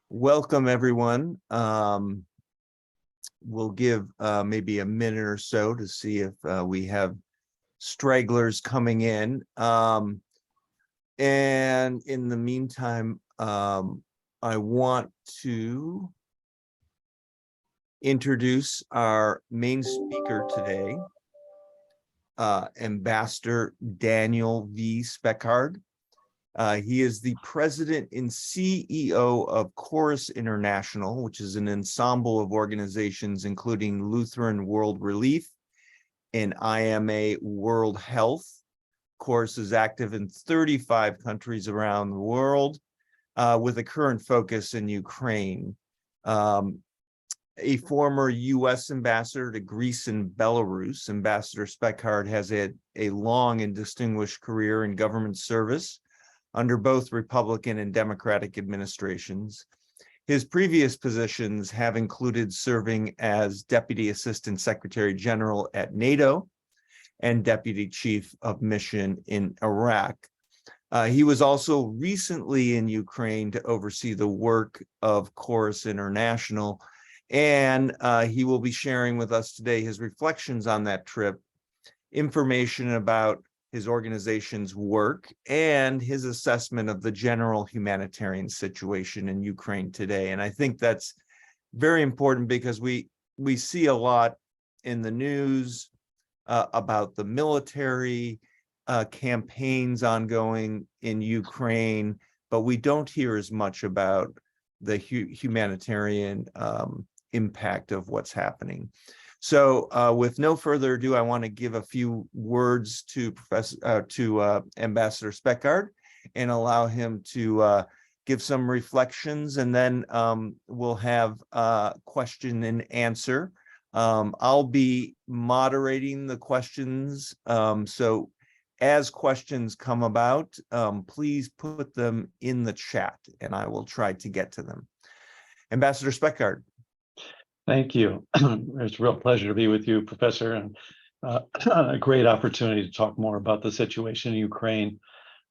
Welcome, everyone. We'll give maybe a minute or so to see if we have stragglers coming in. And in the meantime, I want to introduce our main speaker today, Ambassador Daniel V. Speckhard. He is the president and CEO of Corus International, which is an ensemble of organizations including Lutheran World Relief and IMA World Health. Corus is active in 35 countries around the world, with a current focus in Ukraine. A former U.S. ambassador to Greece and Belarus, Ambassador Speckhard has had a long and distinguished career in government service under both Republican and Democratic administrations. His previous positions have included serving as Deputy Assistant Secretary General at NATO and Deputy Chief of Mission in Iraq. He was also recently in Ukraine to oversee the work of Corus International, and he will be sharing with us today his reflections on that trip, information about his organization's work, and his assessment of the general humanitarian situation in Ukraine today. And I think that's very important because we see a lot in the news about the military campaigns ongoing in Ukraine, but we don't hear as much about the humanitarian impact of what's happening. So with no further ado, I want to give a few words to Ambassador Speckhard and allow him to give some reflections, and then we'll have question and answer. I'll be moderating the questions, so as questions come about, please put them in the chat and I will try to get to them. Ambassador Speckhard. Thank you. It's a real pleasure to be with you, Professor, and a great opportunity to talk more about the situation in Ukraine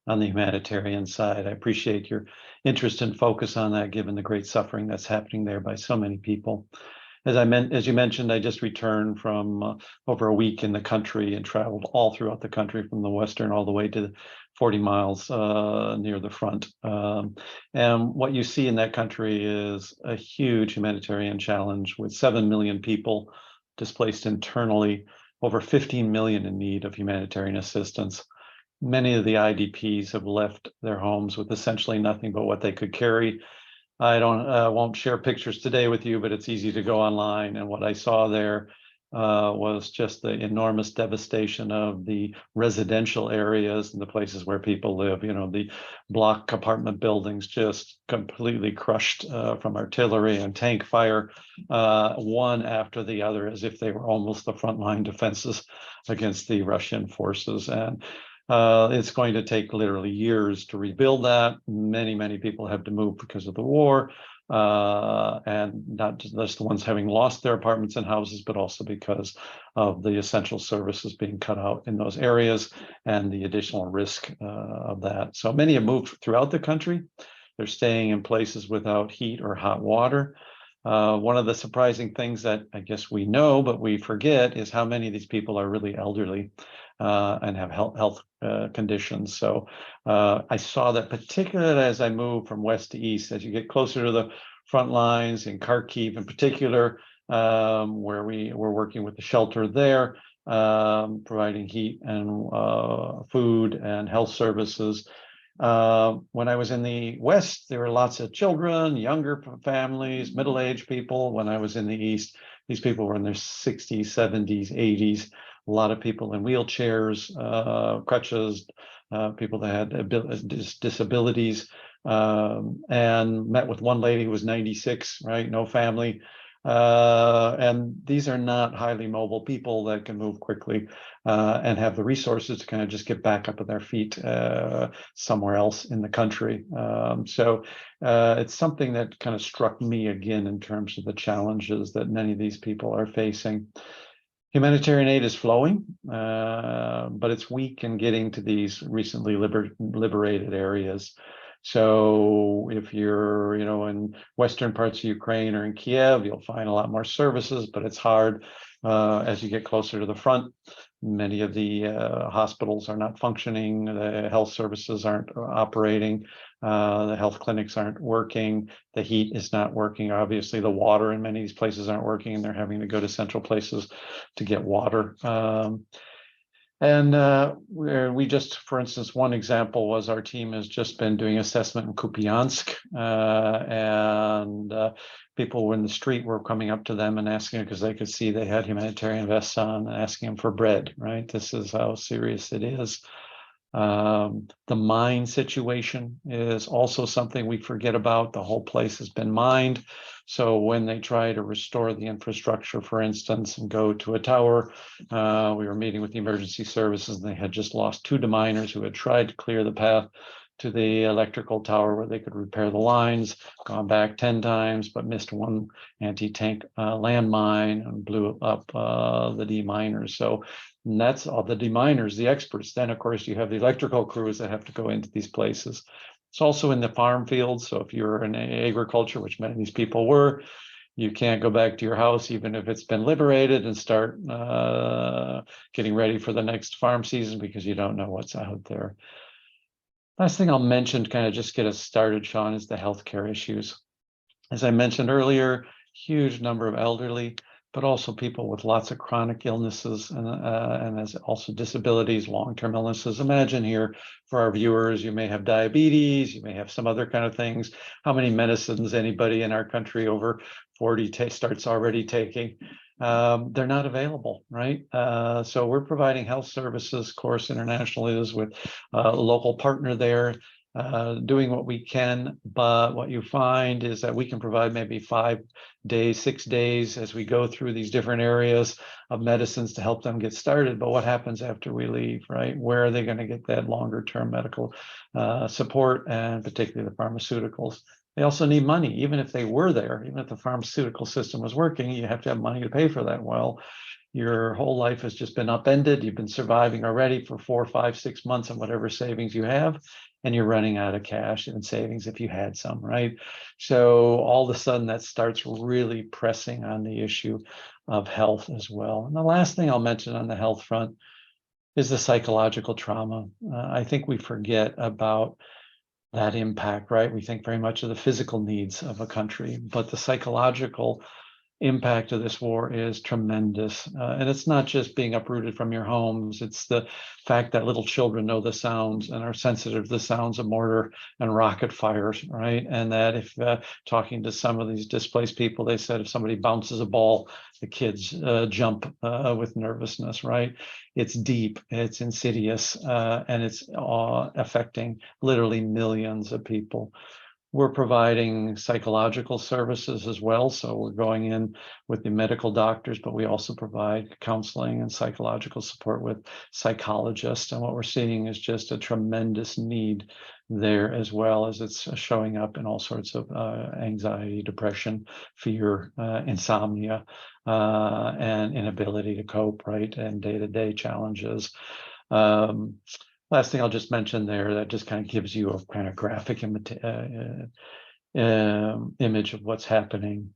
on the humanitarian side. I appreciate your interest and focus on that, given the great suffering that's happening there by so many people. As you mentioned, I just returned from over a week in the country and traveled all throughout the country, from the western all the way to 40 miles near the front. And what you see in that country is a huge humanitarian challenge, with 7 million people displaced internally, over 15 million in need of humanitarian assistance. Many of the IDPs have left their homes with essentially nothing but what they could carry. I won't share pictures today with you, but it's easy to go online. And what I saw there was just the enormous devastation of the residential areas and the places where people live. You know, the block apartment buildings just completely crushed from artillery and tank fire, one after the other, as if they were almost the frontline defenses against the Russian forces. And it's going to take literally years to rebuild that. Many people have to move because of the war, and not just the ones having lost their apartments and houses, but also because of the essential services being cut out in those areas and the additional risk of that. So many have moved throughout the country. They're staying in places without heat or hot water. One of the surprising things that I guess we know, but we forget, is how many of these people are really elderly and have health conditions. So I saw that particularly as I moved from west to east, as you get closer to the front lines in Kharkiv in particular, where we were working with the shelter there, providing heat and food and health services. When I was in the West, there were lots of children, younger families, middle-aged people. When I was in the East, these people were in their 60s, 70s, 80s. A lot of people in wheelchairs, crutches, people that had disabilities, and met with one lady who was 96, right? No family. And these are not highly mobile people that can move quickly and have the resources to kind of just get back up on their feet somewhere else in the country. So it's something that kind of struck me again in terms of the challenges that many of these people are facing. Humanitarian aid is flowing, but it's weak in getting to these recently liberated areas. So if you're, in western parts of Ukraine or in Kiev, you'll find a lot more services, but it's hard as you get closer to the front. Many of the hospitals are not functioning. The health services aren't operating. The health clinics aren't working. The heat is not working. Obviously, the water in many of these places aren't working, and they're having to go to central places to get water. And where we just, for instance, one example was our team has just been doing assessment in Kupiansk, and people in the street were coming up to them and asking, because they could see they had humanitarian vests on, and asking them for bread, right? This is how serious it is. The mine situation is also something we forget about. The whole place has been mined. So when they try to restore the infrastructure, for instance, and go to a tower, we were meeting with the emergency services, and they had just lost 2 deminers who had tried to clear the path to the electrical tower where they could repair the lines, gone back 10 times, but missed one anti-tank landmine and blew up the deminers. So and that's all the deminers, the experts. Then, of course, you have the electrical crews that have to go into these places. It's also in the farm fields. So if you're in agriculture, which many of these people were, you can't go back to your house, even if it's been liberated, and start getting ready for the next farm season because you don't know what's out there. Last thing I'll mention, to kind of just get us started, Sean, is the healthcare issues. As I mentioned earlier, huge number of elderly, but also people with lots of chronic illnesses and as also disabilities, long-term illnesses. Imagine here for our viewers, you may have diabetes, you may have some other kind of things. How many medicines anybody in our country over 40 starts already taking? They're not available, right? So we're providing health services. Corus International is with a local partner there, doing what we can, but what you find is that we can provide maybe 5 days, 6 days as we go through these different areas of medicines to help them get started. But what happens after we leave, right? Where are they going to get that longer term medical support, and particularly the pharmaceuticals? They also need money. Even if they were there, even if the pharmaceutical system was working, you have to have money to pay for that. Well, your whole life has just been upended. You've been surviving already for 4, 5, 6 months on whatever savings you have, and you're running out of cash and savings if you had some, right? So all of a sudden that starts really pressing on the issue of health as well. And the last thing I'll mention on the health front is the psychological trauma. I think we forget about that impact, right? We think very much of the physical needs of a country, but the psychological impact of this war is tremendous. And it's not just being uprooted from your homes. It's the fact that little children know the sounds and are sensitive to the sounds of mortar and rocket fires, right? And that if talking to some of these displaced people, they said if somebody bounces a ball, the kids jump with nervousness, right? It's deep, it's insidious, and it's affecting literally millions of people. We're providing psychological services as well. So we're going in with the medical doctors, but we also provide counseling and psychological support with psychologists. And what we're seeing is just a tremendous need there, as well as it's showing up in all sorts of anxiety, depression, fear, insomnia, and inability to cope, right, and day-to-day challenges. Last thing I'll just mention there that just kind of gives you a kind of graphic image of what's happening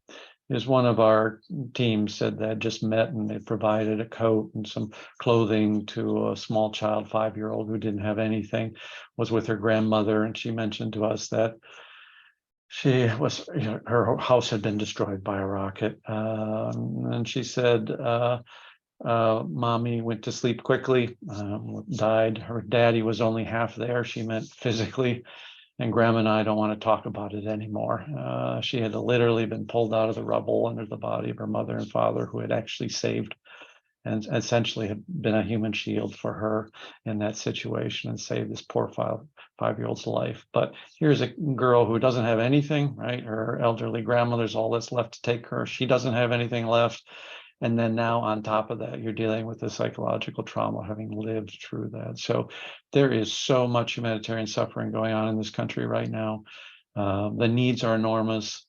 is one of our teams said that just met and they provided a coat and some clothing to a small child, 5-year-old, who didn't have anything, was with her grandmother. And she mentioned to us that she was, her house had been destroyed by a rocket. And she said, mommy went to sleep quickly, died. Her daddy was only half there. She meant physically. And grandma and I don't want to talk about it anymore. She had literally been pulled out of the rubble under the body of her mother and father, who had actually saved and essentially had been a human shield for her in that situation and saved this poor 5-year-old's life. But here's a girl who doesn't have anything, right? Her elderly grandmother's all that's left to take her. She doesn't have anything left. And then now on top of that, you're dealing with the psychological trauma, having lived through that. So there is so much humanitarian suffering going on in this country right now. The needs are enormous,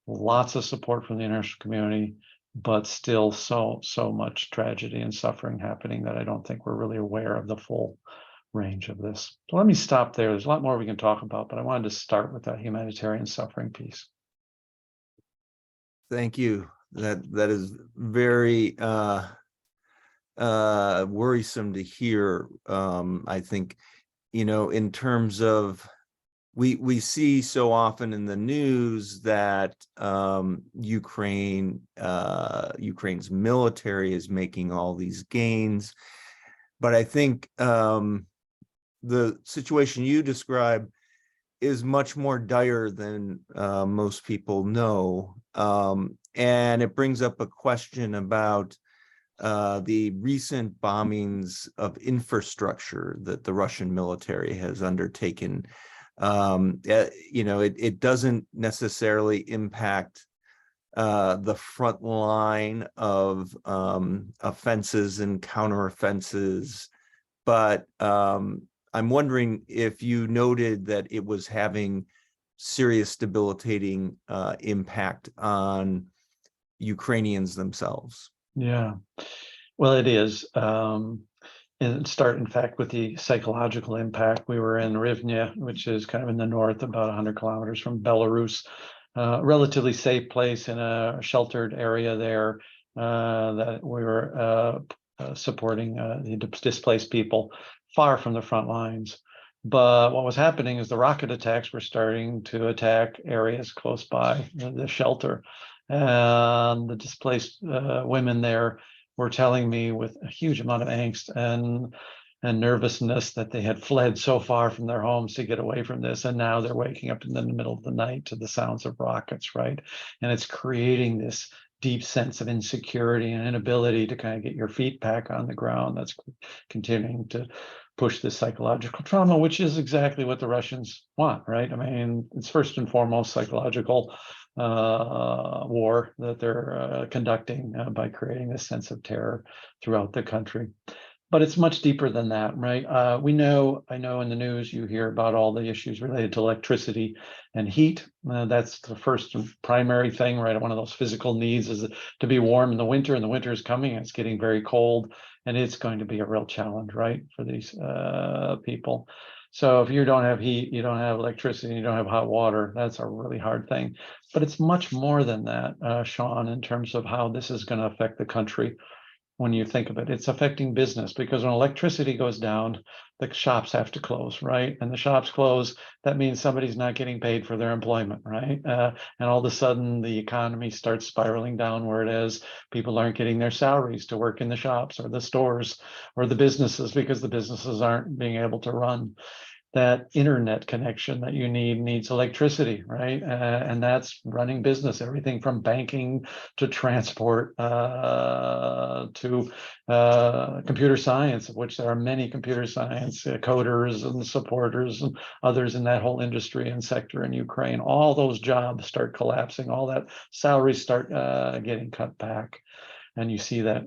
lots of support from the international community, but still so much tragedy and suffering happening that I don't think we're really aware of the full range of this. So let me stop there. There's a lot more we can talk about, but I wanted to start with that humanitarian suffering piece. Thank you. That is very worrisome to hear. I think, in terms of we see so often in the news that Ukraine's military is making all these gains, but I think the situation you describe is much more dire than most people know, and it brings up a question about the recent bombings of infrastructure that the Russian military has undertaken. It doesn't necessarily impact the front line of offenses and counteroffenses, but I'm wondering if you noted that it was having serious debilitating impact on Ukrainians themselves. Yeah, well, it is. And start, in fact, with the psychological impact. We were in Rivne, which is kind of in the north, about 100 kilometers from Belarus, relatively safe place in a sheltered area there that we were supporting the displaced people far from the front lines. But what was happening is the rocket attacks were starting to attack areas close by the shelter. And the displaced women there were telling me with a huge amount of angst and nervousness that they had fled so far from their homes to get away from this, and now they're waking up in the middle of the night to the sounds of rockets, right? And it's creating this deep sense of insecurity and inability to kind of get your feet back on the ground. That's continuing to push this psychological trauma, which is exactly what the Russians want, right? I mean, it's first and foremost psychological war that they're conducting by creating this sense of terror throughout the country. But it's much deeper than that, right? I know in the news you hear about all the issues related to electricity and heat. That's the first and primary thing, right? One of those physical needs is to be warm in the winter, and the winter is coming, and it's getting very cold, and it's going to be a real challenge, right, for these people. So if you don't have heat, you don't have electricity, you don't have hot water, that's a really hard thing. But it's much more than that, Sean, in terms of how this is going to affect the country. When you think of it, it's affecting business, because when electricity goes down, the shops have to close, right? And the shops close, that means somebody's not getting paid for their employment, right? And all of a sudden the economy starts spiraling downward as people aren't getting their salaries to work in the shops or the stores or the businesses, because the businesses aren't being able to run. That internet connection that you needs electricity, right? And that's running business, everything from banking to transport to computer science, of which there are many computer science coders and supporters and others in that whole industry and sector in Ukraine. All those jobs start collapsing, all that salaries start getting cut back. And you see that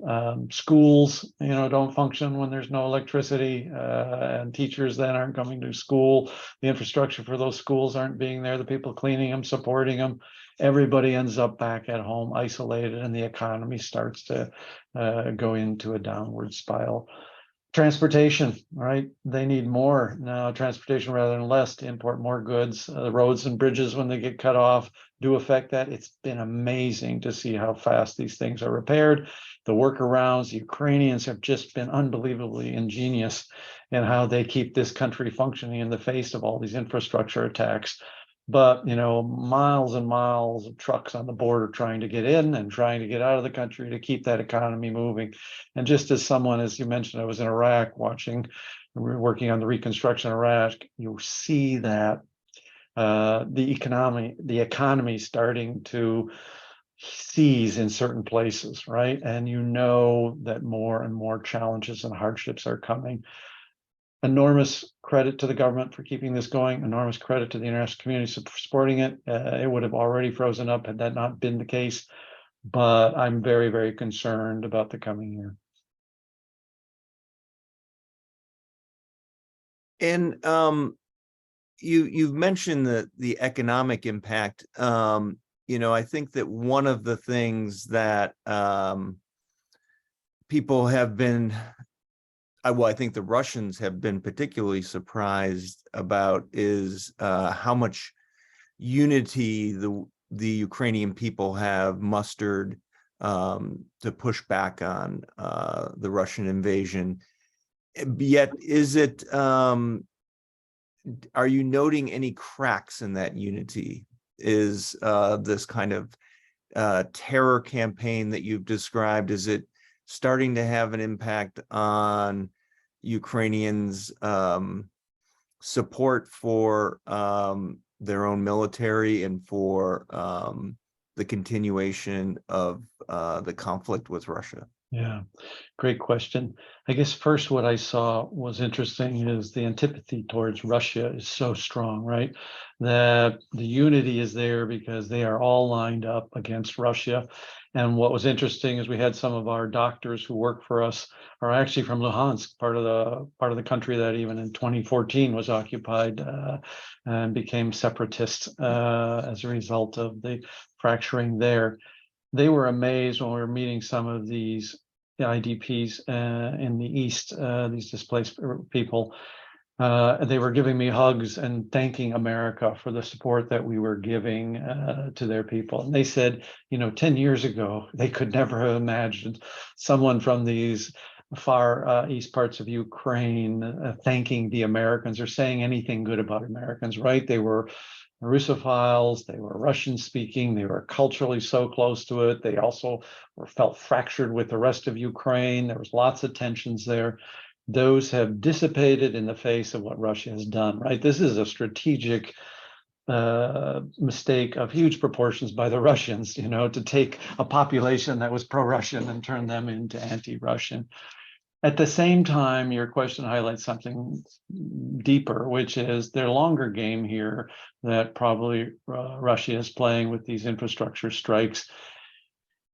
schools, don't function when there's no electricity, and teachers then aren't coming to school. The infrastructure for those schools aren't being there. The people cleaning them, supporting them. Everybody ends up back at home, isolated, and the economy starts to go into a downward spiral. Transportation, right? They need more now, transportation rather than less, to import more goods. Roads and bridges, when they get cut off, do affect that. It's been amazing to see how fast these things are repaired. The workarounds, the Ukrainians have just been unbelievably ingenious in how they keep this country functioning in the face of all these infrastructure attacks. But miles and miles of trucks on the border trying to get in and trying to get out of the country to keep that economy moving. And just as someone, as you mentioned, I was in Iraq working on the reconstruction of Iraq, you see that the economy starting to seize in certain places, right? And that more and more challenges and hardships are coming. Enormous credit to the government for keeping this going, enormous credit to the international community for supporting it. It would have already frozen up had that not been the case, but I'm very, very concerned about the coming year. And you've mentioned the economic impact. I think that one of the things that people have been well, I think the Russians have been particularly surprised about is how much unity the Ukrainian people have mustered to push back on the Russian invasion. Yet, are you noting any cracks in that unity? Is this kind of terror campaign that you've described, is it starting to have an impact on Ukrainians' support for their own military and for the continuation of the conflict with Russia? Yeah, great question. I guess first what I saw was interesting is the antipathy towards Russia is so strong, right? That the unity is there because they are all lined up against Russia. And what was interesting is we had some of our doctors who work for us are actually from Luhansk, part of the country that even in 2014 was occupied and became separatist as a result of the fracturing there. They were amazed when we were meeting some of these IDPs in the East, these displaced people. They were giving me hugs and thanking America for the support that we were giving to their people. And they said, 10 years ago, they could never have imagined someone from these far east parts of Ukraine thanking the Americans or saying anything good about Americans, right? They were Russophiles, they were Russian speaking, they were culturally so close to it. They also felt fractured with the rest of Ukraine. There was lots of tensions there. Those have dissipated in the face of what Russia has done, right? This is a strategic mistake of huge proportions by the Russians, to take a population that was pro-Russian and turn them into anti-Russian. At the same time, your question highlights something deeper, which is their longer game here that probably Russia is playing with these infrastructure strikes,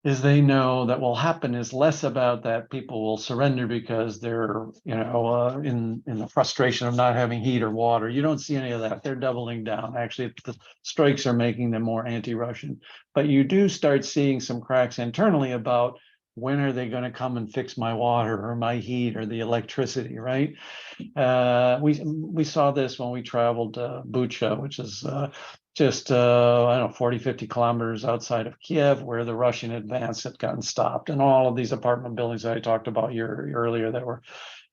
is they know that will happen is less about that people will surrender because they're, in the frustration of not having heat or water. You don't see any of that. They're doubling down. Actually, the strikes are making them more anti-Russian. But you do start seeing some cracks internally about when are they going to come and fix my water or my heat or the electricity, right? We saw this when we traveled to Bucha, which is just, 40, 50 kilometers outside of Kiev, where the Russian advance had gotten stopped. And all of these apartment buildings that I talked about earlier that were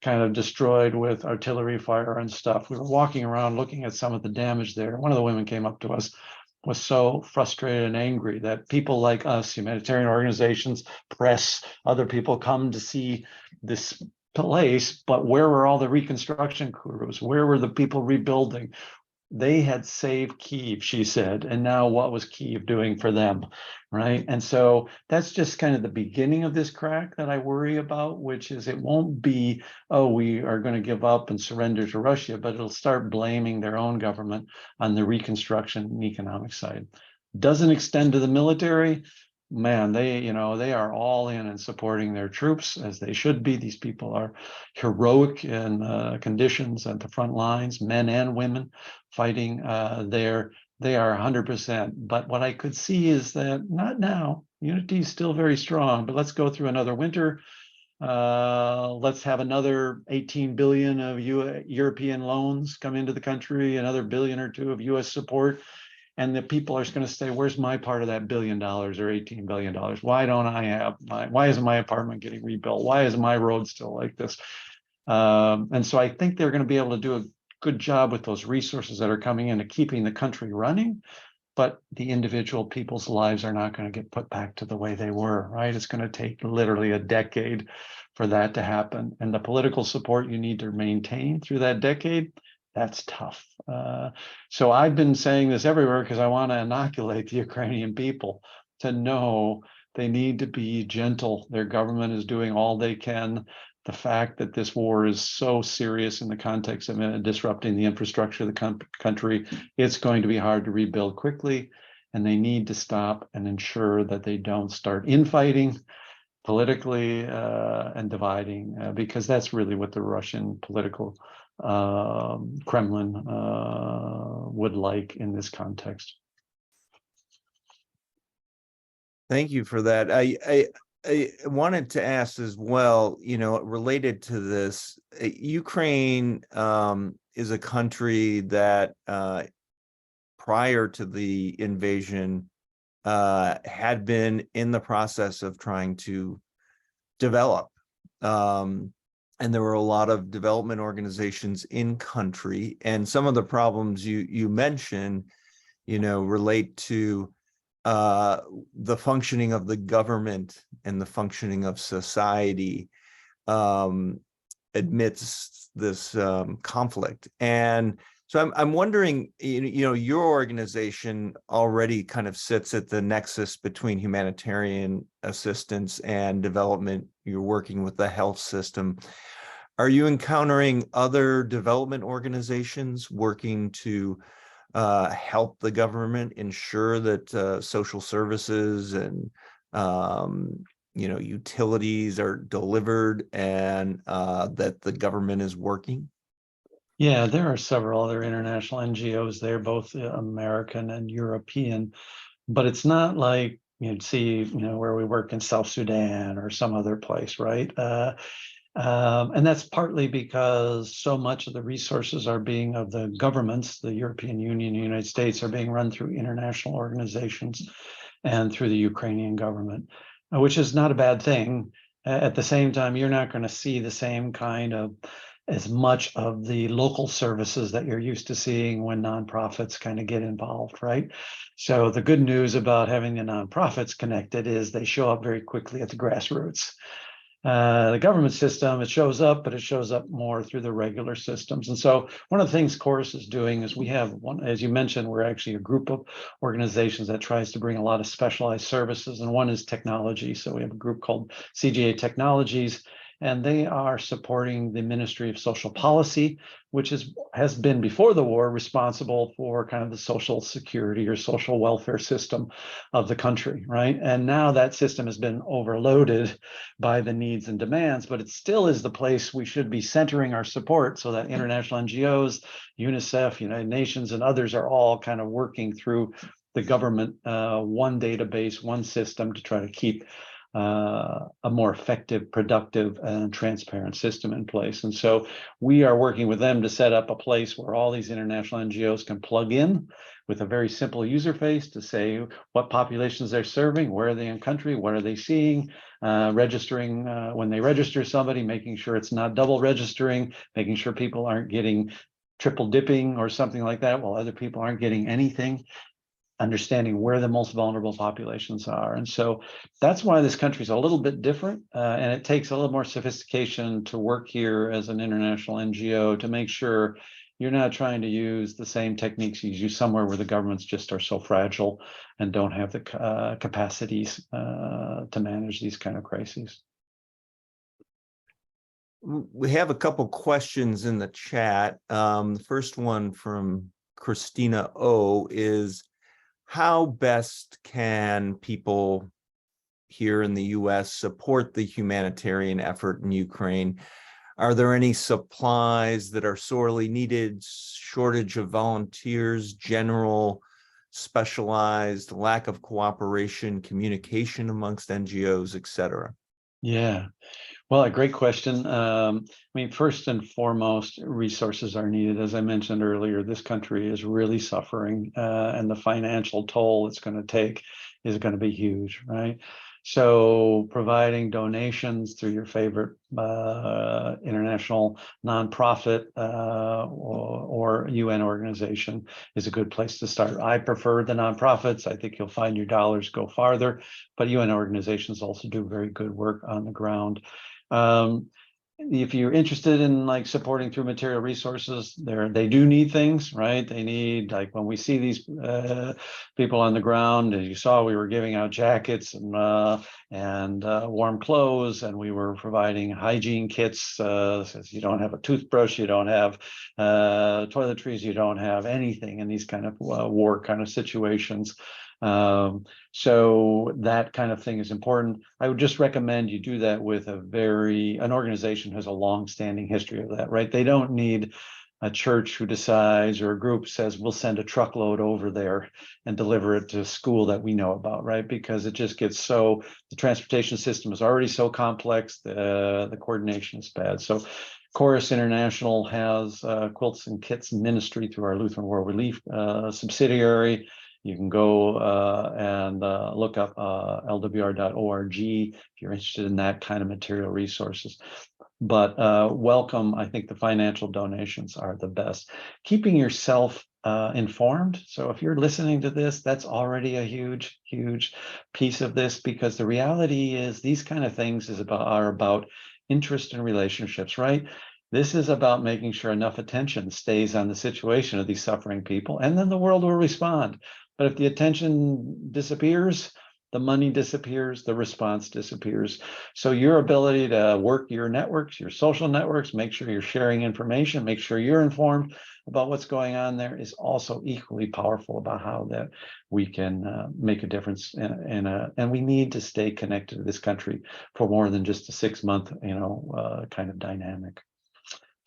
kind of destroyed with artillery fire and stuff. We were walking around looking at some of the damage there. One of the women came up to us, was so frustrated and angry that people like us, humanitarian organizations, press, other people come to see this place, but where were all the reconstruction crews? Where were the people rebuilding? They had saved Kyiv, she said, and now what was Kyiv doing for them, right? And so that's just kind of the beginning of this crack that I worry about, which is it won't be, oh, we are going to give up and surrender to Russia, but it'll start blaming their own government on the reconstruction and economic side. Doesn't extend to the military. Man, they are all in and supporting their troops as they should be. These people are heroic in conditions at the front lines, men and women fighting there. They are 100%. But what I could see is that not now. Unity is still very strong, but let's go through another winter. Let's have another 18 billion of European loans come into the country, another billion or two of US support. And the people are going to say, where's my part of that $1 billion or $18 billion? Why don't I have why isn't my apartment getting rebuilt? Why is my road still like this? And so I think they're going to be able to do a good job with those resources that are coming in to keeping the country running. But the individual people's lives are not going to get put back to the way they were, right? It's going to take literally a decade for that to happen. And the political support you need to maintain through that decade, that's tough. So I've been saying this everywhere because I want to inoculate the Ukrainian people to know they need to be gentle. Their government is doing all they can. The fact that this war is so serious in the context of disrupting the infrastructure of the country, it's going to be hard to rebuild quickly, and they need to stop and ensure that they don't start infighting politically and dividing, because that's really what the Russian political Kremlin would like in this context. Thank you for that. I wanted to ask as well, related to this, Ukraine is a country that prior to the invasion had been in the process of trying to develop. And there were a lot of development organizations in country, and some of the problems you mentioned, relate to the functioning of the government and the functioning of society amidst this conflict. And so I'm wondering, your organization already kind of sits at the nexus between humanitarian assistance and development. You're working with the health system. Are you encountering other development organizations working to help the government ensure that social services and utilities are delivered, and that the government is working? Yeah, there are several other international NGOs there, both American and European, but it's not like you'd see, where we work in South Sudan or some other place, right? And that's partly because so much of the resources of the governments, the European Union, the United States, are being run through international organizations and through the Ukrainian government, which is not a bad thing. At the same time, you're not going to see the same kind of as much of the local services that you're used to seeing when nonprofits kind of get involved, right? So the good news about having the nonprofits connected is they show up very quickly at the grassroots. The government system, it shows up, but it shows up more through the regular systems. And so one of the things Corus is doing is we have one, as you mentioned, we're actually a group of organizations that tries to bring a lot of specialized services, and one is technology. So we have a group called CGA Technologies, and they are supporting the Ministry of Social Policy, which has been before the war responsible for kind of the social security or social welfare system of the country, right? And now that system has been overloaded by the needs and demands, but it still is the place we should be centering our support so that international NGOs, UNICEF, United Nations, and others are all kind of working through the government, one database, one system to try to keep a more effective, productive, and transparent system in place. And so we are working with them to set up a place where all these international NGOs can plug in with a very simple user face to say what populations they're serving, where are they in country, what are they seeing, registering when they register somebody, making sure it's not double registering, making sure people aren't getting triple dipping or something like that while other people aren't getting anything, understanding where the most vulnerable populations are. And so that's why this country is a little bit different, and it takes a little more sophistication to work here as an international NGO to make sure you're not trying to use the same techniques you use somewhere where the governments just are so fragile and don't have the capacities to manage these kind of crises. We have a couple questions in the chat. The first one from Christina O is, how best can people here in the US support the humanitarian effort in Ukraine? Are there any supplies that are sorely needed, shortage of volunteers, general specialized lack of cooperation, communication amongst NGOs, et cetera? Yeah. Well, a great question. I mean, first and foremost, resources are needed. As I mentioned earlier, this country is really suffering, and the financial toll it's going to take is going to be huge, right? So providing donations through your favorite international nonprofit or UN organization is a good place to start. I prefer the nonprofits. I think you'll find your dollars go farther, but UN organizations also do very good work on the ground. If you're interested in like supporting through material resources, they do need things, right? They need, like when we see these people on the ground, as you saw, we were giving out jackets and warm clothes, and we were providing hygiene kits. Says you don't have a toothbrush, you don't have toiletries, you don't have anything in these kind of war kind of situations. So that kind of thing is important. I would just recommend you do that with an organization who has a long-standing history of that, right? They don't need a church who decides, or a group says, we'll send a truckload over there and deliver it to a school that we know about, right? Because it just gets so, the transportation system is already so complex, the coordination is bad. So Corus International has quilts and kits ministry through our Lutheran World Relief subsidiary. You can go and look up lwr.org if you're interested in that kind of material resources. But welcome, I think the financial donations are the best. Keeping yourself informed. So if you're listening to this, that's already a huge, huge piece of this, because the reality is these kind of things are about interest and relationships, right? This is about making sure enough attention stays on the situation of these suffering people, and then the world will respond. But if the attention disappears, the money disappears, the response disappears. So your ability to work your networks, your social networks, make sure you're sharing information, make sure you're informed about what's going on there, is also equally powerful about how that we can make a difference and we need to stay connected to this country for more than just a 6-month, kind of dynamic.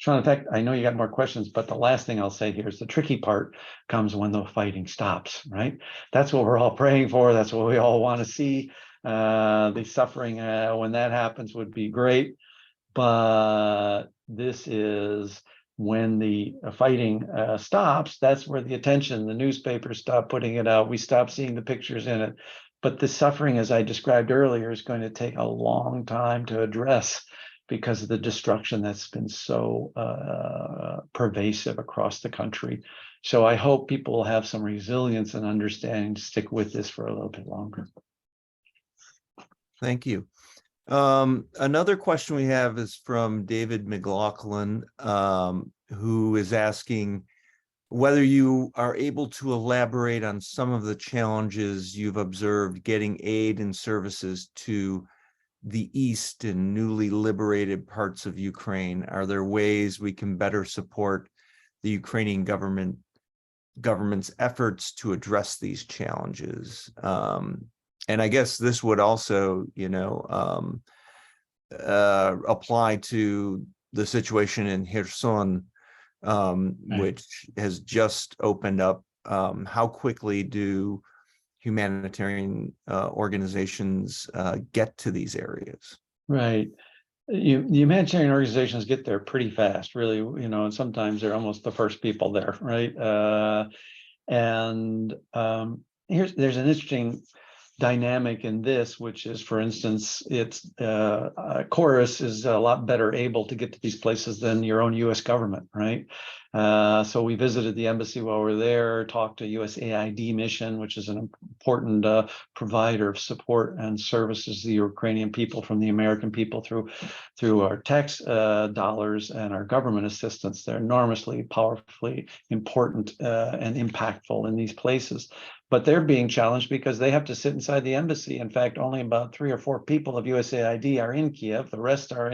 Sean, in fact, I know you got more questions, but the last thing I'll say here is the tricky part comes when the fighting stops, right? That's what we're all praying for. That's what we all want to see. The suffering, when that happens, would be great. But this is when the fighting stops. That's where the attention, the newspapers stop putting it out. We stop seeing the pictures in it. But the suffering, as I described earlier, is going to take a long time to address, because of the destruction that's been so pervasive across the country. So I hope people will have some resilience and understanding to stick with this for a little bit longer. Thank you. Another question we have is from David McLaughlin, who is asking whether you are able to elaborate on some of the challenges you've observed getting aid and services to the east and newly liberated parts of Ukraine. Are there ways we can better support the Ukrainian government's efforts to address these challenges? And I guess this would also, apply to the situation in Kherson, which has just opened up. How quickly do humanitarian organizations get to these areas? Right. The humanitarian organizations get there pretty fast, really, and sometimes they're almost the first people there, right? There's an interesting dynamic in this, which is, for instance, it's Corus is a lot better able to get to these places than your own U.S. government, right? So we visited the embassy while we were there, talked to USAID mission, which is an important provider of support and services to the Ukrainian people from the American people through our tax dollars and our government assistance. They're enormously powerfully important and impactful in these places. But they're being challenged because they have to sit inside the embassy. In fact, only about 3 or 4 people of USAID are in Kiev. The rest are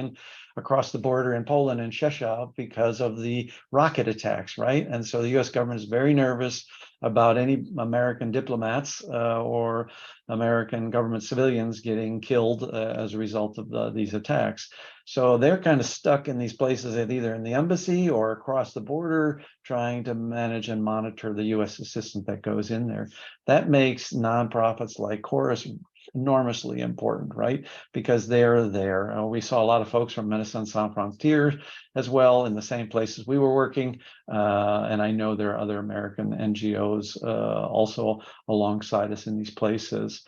across the border in Poland and Czechia because of the rocket attacks, right? And so the U.S. government is very nervous about any American diplomats or American government civilians getting killed as a result of these attacks. So they're kind of stuck in these places, either in the embassy or across the border, trying to manage and monitor the U.S. assistance that goes in there. That makes nonprofits like Corus enormously important, right? Because they're there. We saw a lot of folks from Médecins Sans Frontières as well in the same places we were working. And I know there are other American NGOs also alongside us in these places.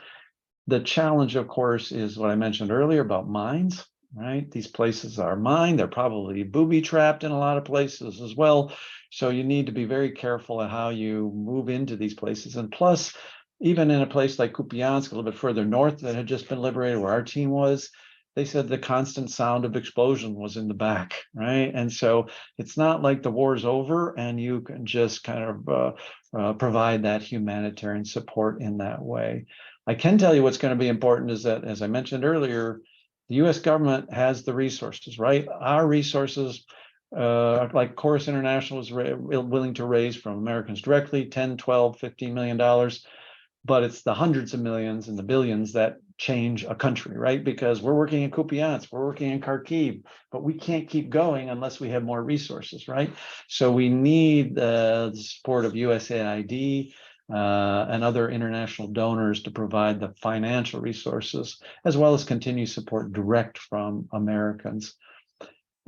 The challenge, of course, is what I mentioned earlier about mines, right? These places are mined. They're probably booby-trapped in a lot of places as well. So you need to be very careful at how you move into these places. And plus, even in a place like Kupiansk, a little bit further north that had just been liberated, where our team was, they said the constant sound of explosion was in the back, right? And so it's not like the war's over and you can just kind of provide that humanitarian support in that way. I can tell you what's going to be important is that, as I mentioned earlier, the U.S. government has the resources, right? Our resources, like Corus International is willing to raise from Americans directly, $10, $12, $15 million. But it's the hundreds of millions and the billions that change a country, right? Because we're working in Kupiansk, we're working in Kharkiv, but we can't keep going unless we have more resources, right? So we need the support of USAID and other international donors to provide the financial resources, as well as continue support direct from Americans.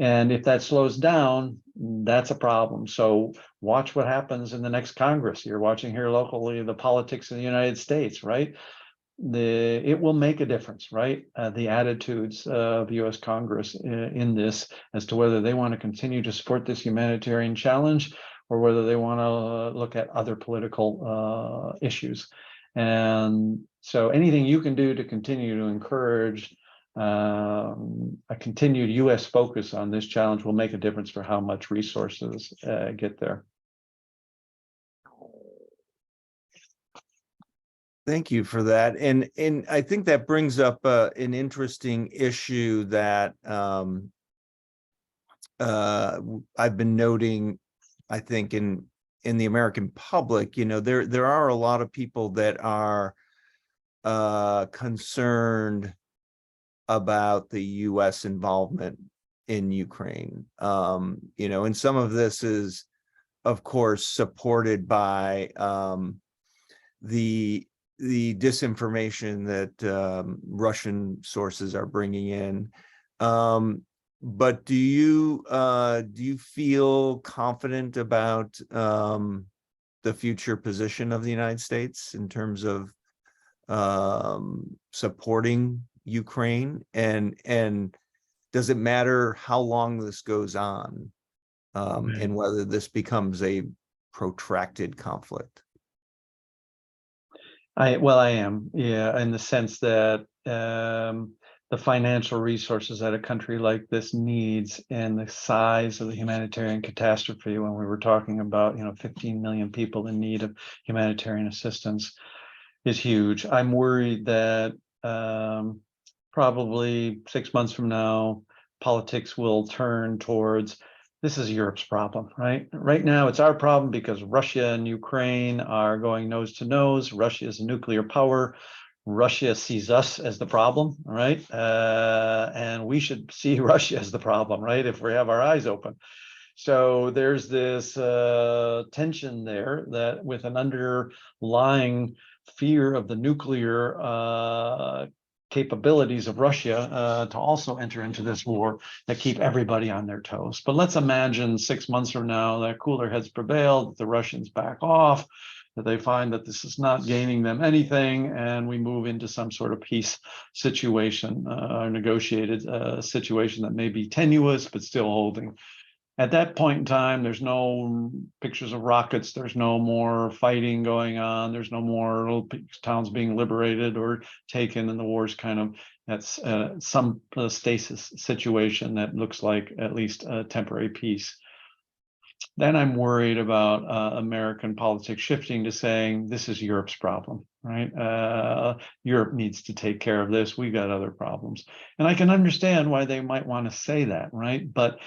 And if that slows down, that's a problem. So watch what happens in the next Congress. You're watching here locally the politics in the United States, right? It will make a difference, right? The attitudes of the U.S. Congress in this as to whether they want to continue to support this humanitarian challenge or whether they want to look at other political issues. And so anything you can do to continue to encourage a continued U.S. focus on this challenge will make a difference for how much resources get there. Thank you for that. And I think that brings up an interesting issue that I've been noting, I think, in the American public. You know, there are a lot of people that are concerned about the U.S. involvement in Ukraine. You know, and some of this is, of course, supported by the disinformation that Russian sources are bringing in. But do you feel confident about the future position of the United States in terms of supporting Ukraine, and does it matter how long this goes on, and whether this becomes a protracted conflict? I am, yeah, in the sense that the financial resources that a country like this needs and the size of the humanitarian catastrophe, when we were talking about, 15 million people in need of humanitarian assistance, is huge. I'm worried that probably 6 months from now, politics will turn towards, this is Europe's problem, right? Right now, it's our problem because Russia and Ukraine are going nose to nose. Russia is a nuclear power. Russia sees us as the problem, right? And we should see Russia as the problem, right? If we have our eyes open. So there's this tension there that with an underlying fear of the nuclear capabilities of Russia to also enter into this war that keep everybody on their toes. But let's imagine 6 months from now that cooler heads prevail, that the Russians back off, that they find that this is not gaining them anything, and we move into some sort of peace situation, or negotiated situation that may be tenuous but still holding. At that point in time, there's no pictures of rockets. There's no more fighting going on. There's no more little towns being liberated or taken, and the war's kind of that's some stasis situation that looks like at least a temporary peace. Then I'm worried about American politics shifting to saying this is Europe's problem, right? Europe needs to take care of this. We've got other problems, and I can understand why they might want to say that, right? But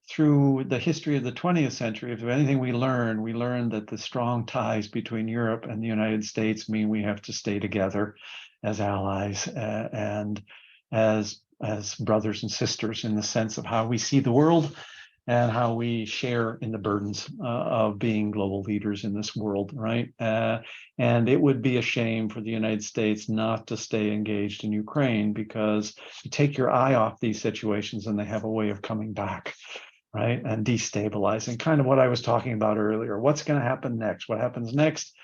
through the history of the 20th century, if there's anything we learned that the strong ties between Europe and the United States mean we have to stay together as allies and as brothers and sisters in the sense of how we see the world and how we share in the burdens of being global leaders in this world, right? And it would be a shame for the United States not to stay engaged in Ukraine, because you take your eye off these situations and they have a way of coming back, right? And destabilizing, kind of what I was talking about earlier. What's going to happen next? What happens next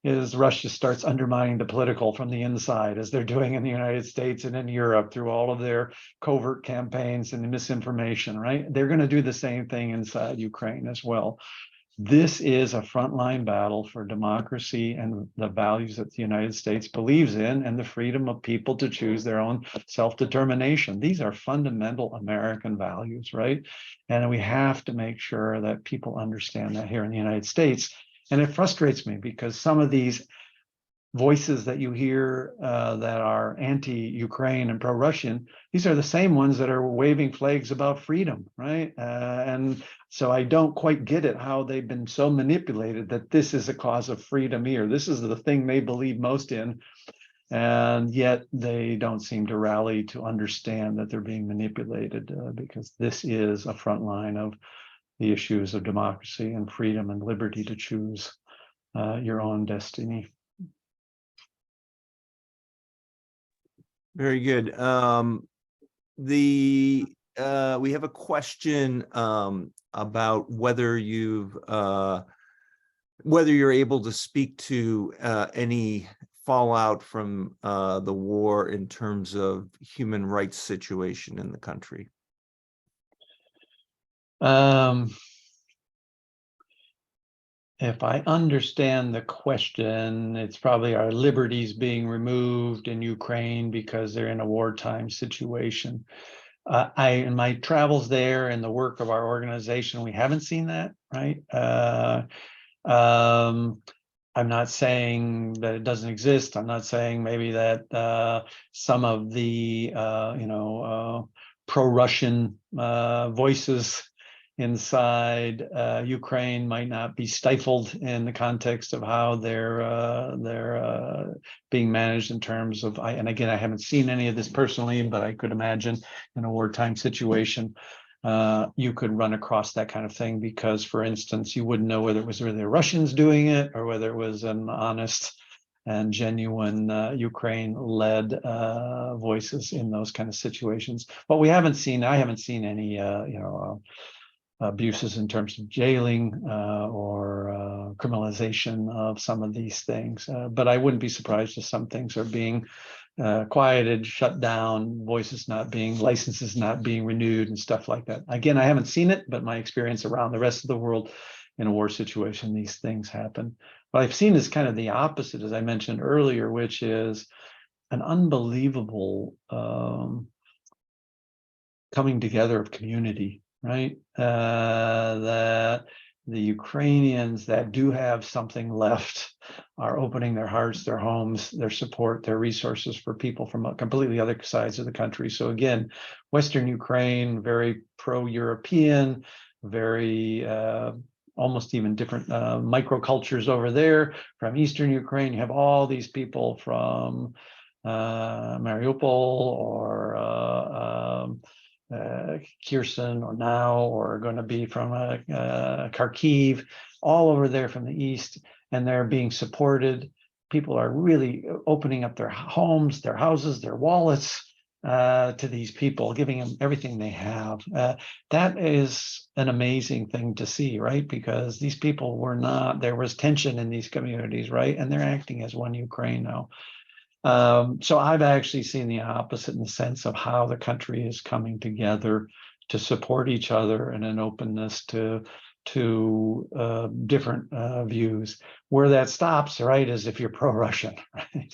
is Russia starts undermining the political from the inside, as they're doing in the United States and in Europe through all of their covert campaigns and the misinformation, right? They're going to do the same thing inside Ukraine as well. This is a frontline battle for democracy and the values that the United States believes in, and the freedom of people to choose their own self-determination. These are fundamental American values, right? And we have to make sure that people understand that here in the United States. And it frustrates me because some of these voices that you hear that are anti-Ukraine and pro-Russian, these are the same ones that are waving flags about freedom, right? And so I don't quite get it, how they've been so manipulated that this is a cause of freedom here. This is the thing they believe most in. And yet they don't seem to rally to understand that they're being manipulated, because this is a front line of the issues of democracy and freedom and liberty to choose your own destiny. Very good. We have a question about whether you're able to speak to any fallout from the war in terms of human rights situation in the country. If I understand the question, it's probably our liberties being removed in Ukraine because they're in a wartime situation. In my travels there and the work of our organization, we haven't seen that, right? I'm not saying that it doesn't exist. I'm not saying maybe that some of the pro-Russian voices inside Ukraine might not be stifled in the context of how they're being managed in terms of, and again, I haven't seen any of this personally, but I could imagine in a wartime situation, you could run across that kind of thing because, for instance, you wouldn't know whether it was really the Russians doing it or whether it was an honest and genuine Ukraine-led voices in those kind of situations. But I haven't seen any, abuses in terms of jailing or criminalization of some of these things. But I wouldn't be surprised if some things are being quieted, shut down, licenses not being renewed and stuff like that. Again, I haven't seen it, but my experience around the rest of the world in a war situation, these things happen. What I've seen is kind of the opposite, as I mentioned earlier, which is an unbelievable coming together of community, right? That the Ukrainians that do have something left are opening their hearts, their homes, their support, their resources for people from completely other sides of the country. So again, Western Ukraine, very pro-European, very almost even different microcultures over there. From Eastern Ukraine, you have all these people from Mariupol or Kherson or now, or going to be from Kharkiv, all over there from the east, and they're being supported. People are really opening up their homes, their houses, their wallets to these people, giving them everything they have. That is an amazing thing to see, right? Because these people there was tension in these communities, right? And they're acting as one Ukraine now. So I've actually seen the opposite in the sense of how the country is coming together to support each other and an openness to different views. Where that stops, right, is if you're pro-Russian, right?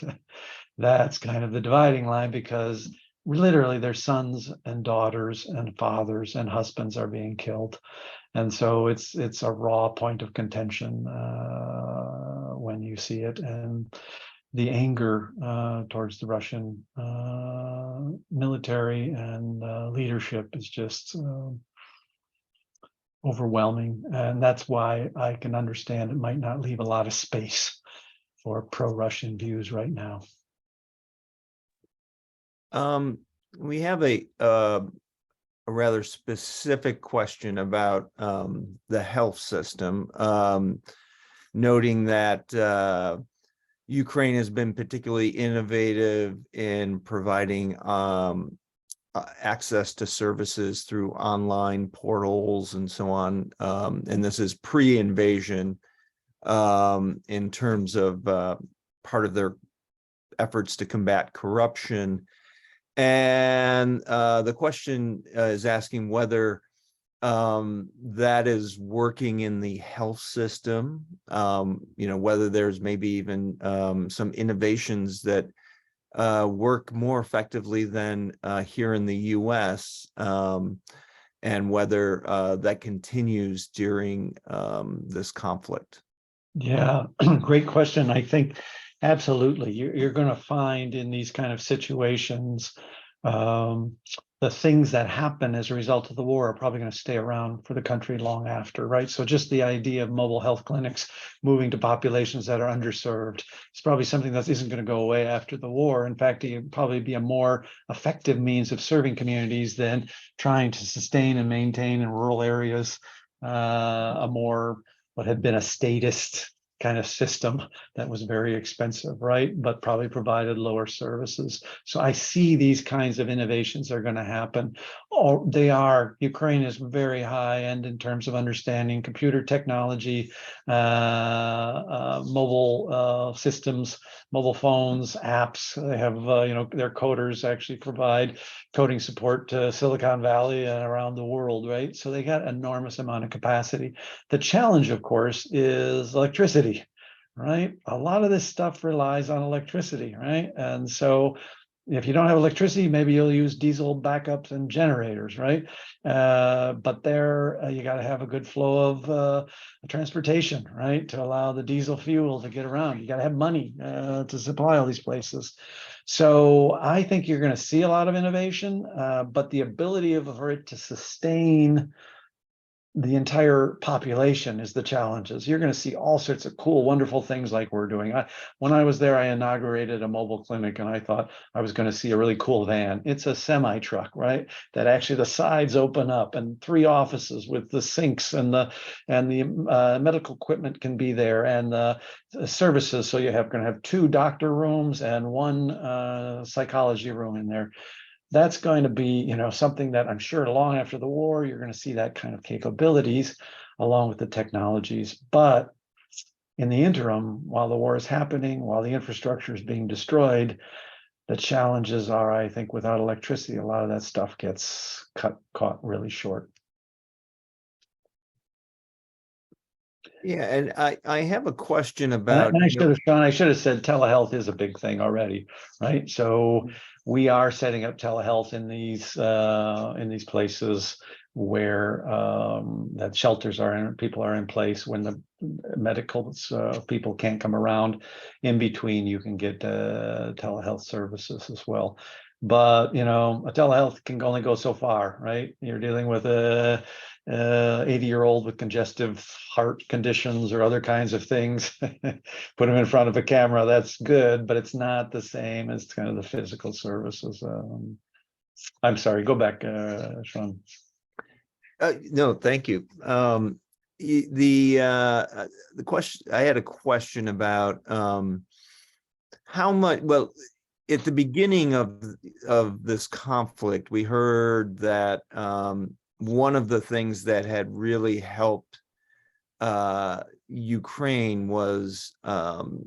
That's kind of the dividing line, because literally their sons and daughters and fathers and husbands are being killed. And so it's a raw point of contention when you see it. And the anger towards the Russian military and leadership is just overwhelming. And that's why I can understand it might not leave a lot of space for pro-Russian views right now. We have a rather specific question about the health system, noting that Ukraine has been particularly innovative in providing access to services through online portals and so on. And this is pre-invasion in terms of part of their efforts to combat corruption. And the question is asking whether that is working in the health system, whether there's maybe even some innovations that work more effectively than here in the US, and whether that continues during this conflict. Yeah, great question. I think absolutely you're going to find in these kind of situations the things that happen as a result of the war are probably going to stay around for the country long after, right? So just the idea of mobile health clinics moving to populations that are underserved is probably something that isn't going to go away after the war. In fact, it would probably be a more effective means of serving communities than trying to sustain and maintain in rural areas a more what had been a statist kind of system that was very expensive, right? But probably provided lower services. So I see these kinds of innovations are going to happen. Oh, they are. Ukraine is very high end in terms of understanding computer technology, mobile systems, mobile phones, apps. They have, their coders actually provide coding support to Silicon Valley and around the world, right? So they got enormous amount of capacity. The challenge, of course, is electricity, right? A lot of this stuff relies on electricity, right? And so if you don't have electricity, maybe you'll use diesel backups and generators, right? But there, you got to have a good flow of transportation, right? To allow the diesel fuel to get around. You got to have money to supply all these places. So I think you're going to see a lot of innovation, but the ability for it to sustain the entire population is the challenges. You're going to see all sorts of cool, wonderful things like we're doing. When I was there, I inaugurated a mobile clinic, and I thought I was going to see a really cool van. It's a semi truck, right? That actually the sides open up, and 3 offices with the sinks and the medical equipment can be there, and the services. So you're going to have 2 doctor rooms and 1 psychology room in there. That's going to be, something that I'm sure long after the war, you're going to see that kind of capabilities along with the technologies. But in the interim, while the war is happening, while the infrastructure is being destroyed, the challenges are, I think, without electricity, a lot of that stuff gets caught really short. Yeah, and I have a question about. And I should have said telehealth is a big thing already, right? So we are setting up telehealth in these places where that shelters are in, people are in place when the medical people can't come around. In between, you can get telehealth services as well. But a telehealth can only go so far, right? You're dealing with a 80-year-old with congestive heart conditions or other kinds of things. Put them in front of a camera, that's good, but it's not the same as kind of the physical services. I'm sorry, go back, Sean. No, thank you. The question, I had a question about how much. Well, at the beginning of this conflict, we heard that one of the things that had really helped Ukraine was the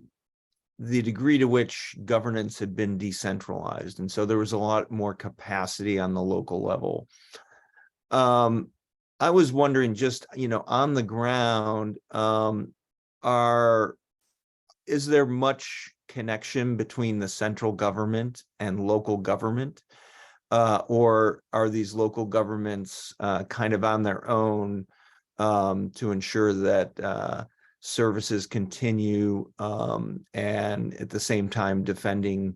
degree to which governance had been decentralized, and so there was a lot more capacity on the local level. I was wondering, just on the ground, is there much connection between the central government and local government, or are these local governments kind of on their own to ensure that services continue, and at the same time defending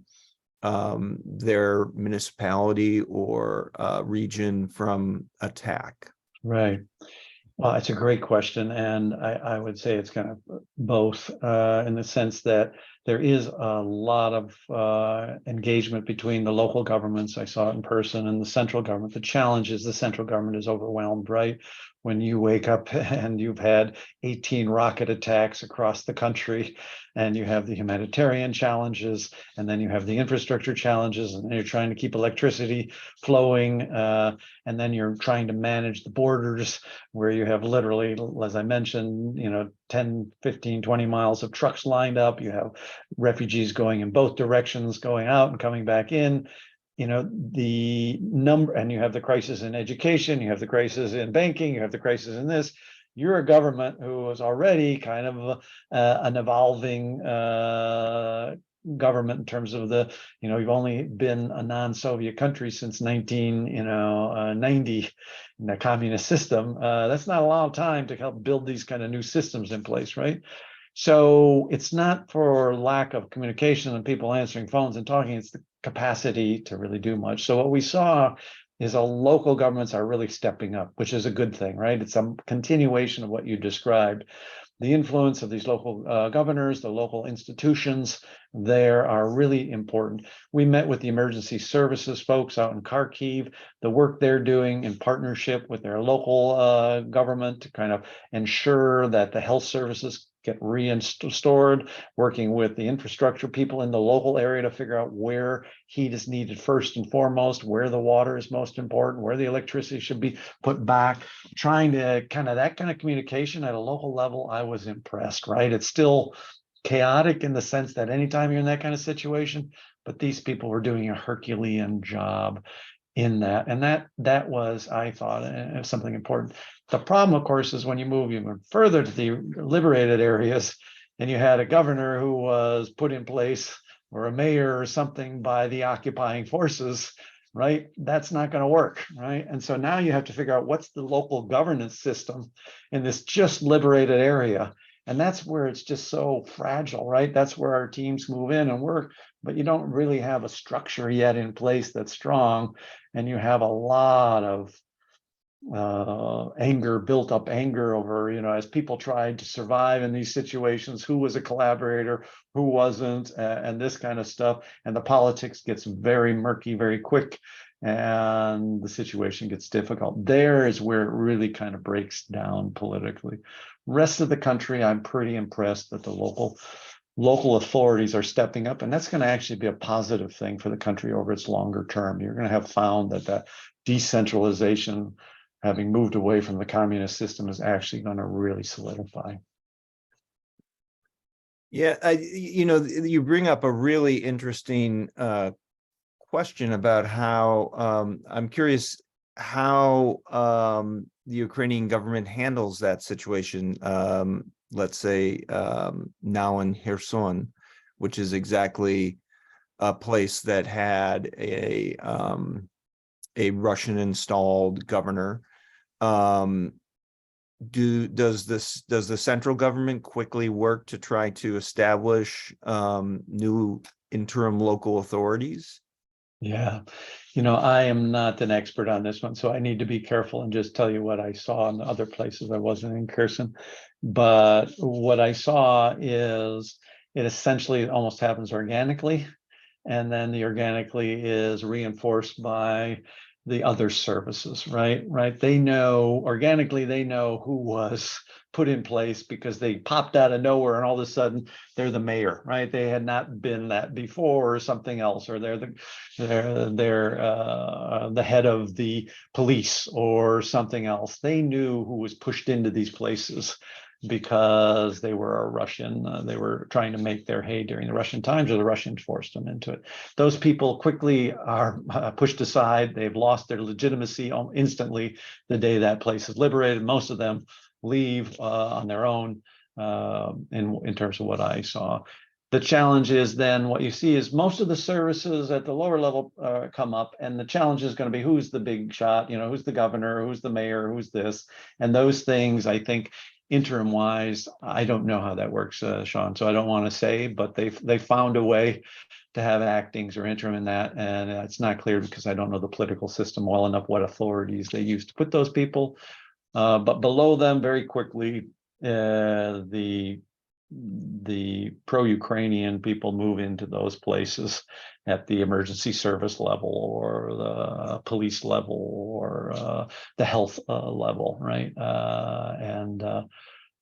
their municipality or region from attack? Right. Well, it's a great question, and I would say it's kind of both, in the sense that there is a lot of engagement between the local governments. I saw it in person, and the central government. The challenge is the central government is overwhelmed, right? When you wake up and you've had 18 rocket attacks across the country, and you have the humanitarian challenges, and then you have the infrastructure challenges, and then you're trying to keep electricity flowing, and then you're trying to manage the borders where you have literally, as I mentioned, 10, 15, 20 miles of trucks lined up. You have refugees going in both directions, going out and coming back in. The number, and you have the crisis in education, you have the crisis in banking, you have the crisis in this. You're a government who is already kind of an evolving government in terms of you've only been a non-Soviet country since 1990 in the communist system. That's not a lot of time to help build these kind of new systems in place, right? So it's not for lack of communication and people answering phones and talking, it's the capacity to really do much. So what we saw is local governments are really stepping up, which is a good thing, right? It's a continuation of what you described. The influence of these local governors, the local institutions there are really important. We met with the emergency services folks out in Kharkiv, the work they're doing in partnership with their local government to kind of ensure that the health services get restored, working with the infrastructure people in the local area to figure out where heat is needed first and foremost, where the water is most important, where the electricity should be put back, trying to that kind of communication at a local level. I was impressed, right? It's still chaotic in the sense that anytime you're in that kind of situation, but these people were doing a Herculean job in that. And that was, I thought, something important. The problem, of course, is when you move even further to the liberated areas and you had a governor who was put in place, or a mayor or something, by the occupying forces, right? That's not going to work, right? And so now you have to figure out what's the local governance system in this just liberated area. And that's where it's just so fragile, right? That's where our teams move in and work, but you don't really have a structure yet in place that's strong. And you have a lot of built up anger over, as people tried to survive in these situations, who was a collaborator, who wasn't, and this kind of stuff. And the politics gets very murky very quick, and the situation gets difficult. There is where it really kind of breaks down politically. Rest of the country, I'm pretty impressed that the local authorities are stepping up, and that's going to actually be a positive thing for the country over its longer term. You're going to have found that decentralization, having moved away from the communist system, is actually going to really solidify. Yeah, you bring up a really interesting question about how I'm curious how the Ukrainian government handles that situation. Let's say now in Kherson, which is exactly a place that had a Russian installed governor. Does the central government quickly work to try to establish new interim local authorities? Yeah, I am not an expert on this one, so I need to be careful and just tell you what I saw in the other places. I wasn't in Kherson, but what I saw is it essentially almost happens organically, and then the organically is reinforced by the other services, right? They know organically, they know who was put in place because they popped out of nowhere, and all of a sudden they're the mayor, right? They had not been that before, or something else, or they're the head of the police or something else. They knew who was pushed into these places because they were a Russian. They were trying to make their hay during the Russian times, or the Russians forced them into it. Those people quickly are pushed aside. They've lost their legitimacy instantly the day that place is liberated. Most of them leave on their own in terms of what I saw. The challenge is then what you see is most of the services at the lower level come up, and the challenge is going to be who's the big shot, who's the governor, who's the mayor, who's this, and those things, I think, interim wise, I don't know how that works, Sean, so I don't want to say, but they found a way to have actings or interim in that, and it's not clear because I don't know the political system well enough what authorities they use to put those people, but below them very quickly the pro-Ukrainian people move into those places at the emergency service level, or the police level, or the health level, right?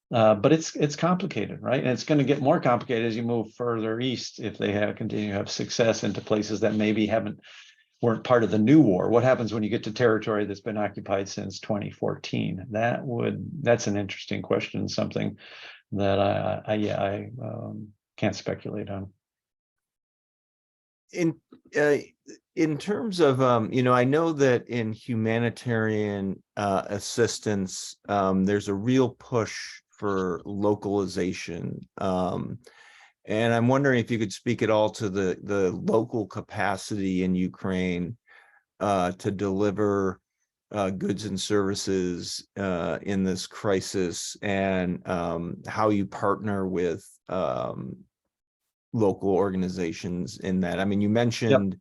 But it's complicated, right? And it's going to get more complicated as you move further east if they continue to have success into places that maybe weren't part of the new war. What happens when you get to territory that's been occupied since 2014? That's an interesting question, something that I can't speculate on. In terms of I know that in humanitarian assistance, there's a real push for localization, and I'm wondering if you could speak at all to the local capacity in Ukraine to deliver goods and services in this crisis, and how you partner with local organizations in that. I mean, you Yep. mentioned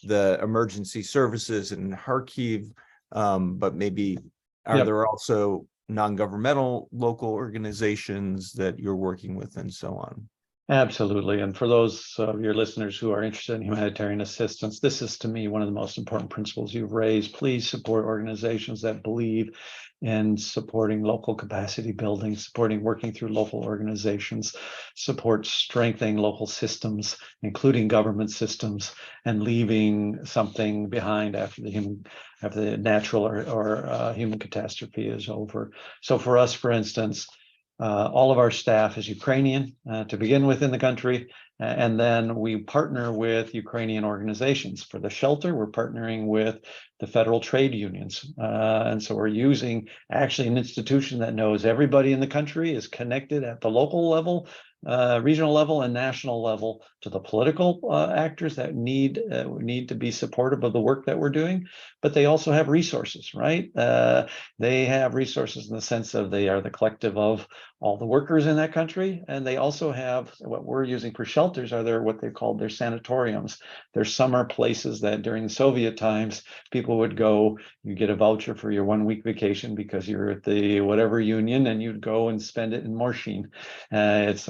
the emergency services in Kharkiv, but maybe are Yep. there also non-governmental local organizations that you're working with and so on? Absolutely. And for those of your listeners who are interested in humanitarian assistance, this is, to me, one of the most important principles you've raised. Please support organizations that believe in supporting local capacity building, supporting working through local organizations, support strengthening local systems, including government systems, and leaving something behind after the natural or human catastrophe is over. So for us, for instance, all of our staff is Ukrainian to begin with in the country, and then we partner with Ukrainian organizations. For the shelter, we're partnering with the federal trade unions. And so we're using actually an institution that knows everybody in the country, is connected at the local level, regional level, and national level to the political actors that need to be supportive of the work that we're doing. But they also have resources, right? They have resources in the sense of they are the collective of all the workers in that country, and they also have what we're using for shelters are their what they called their sanatoriums. They're summer places that during the Soviet times people would go. You get a voucher for your 1 week vacation because you're at the whatever union, and you'd go and spend it in Morshine. It's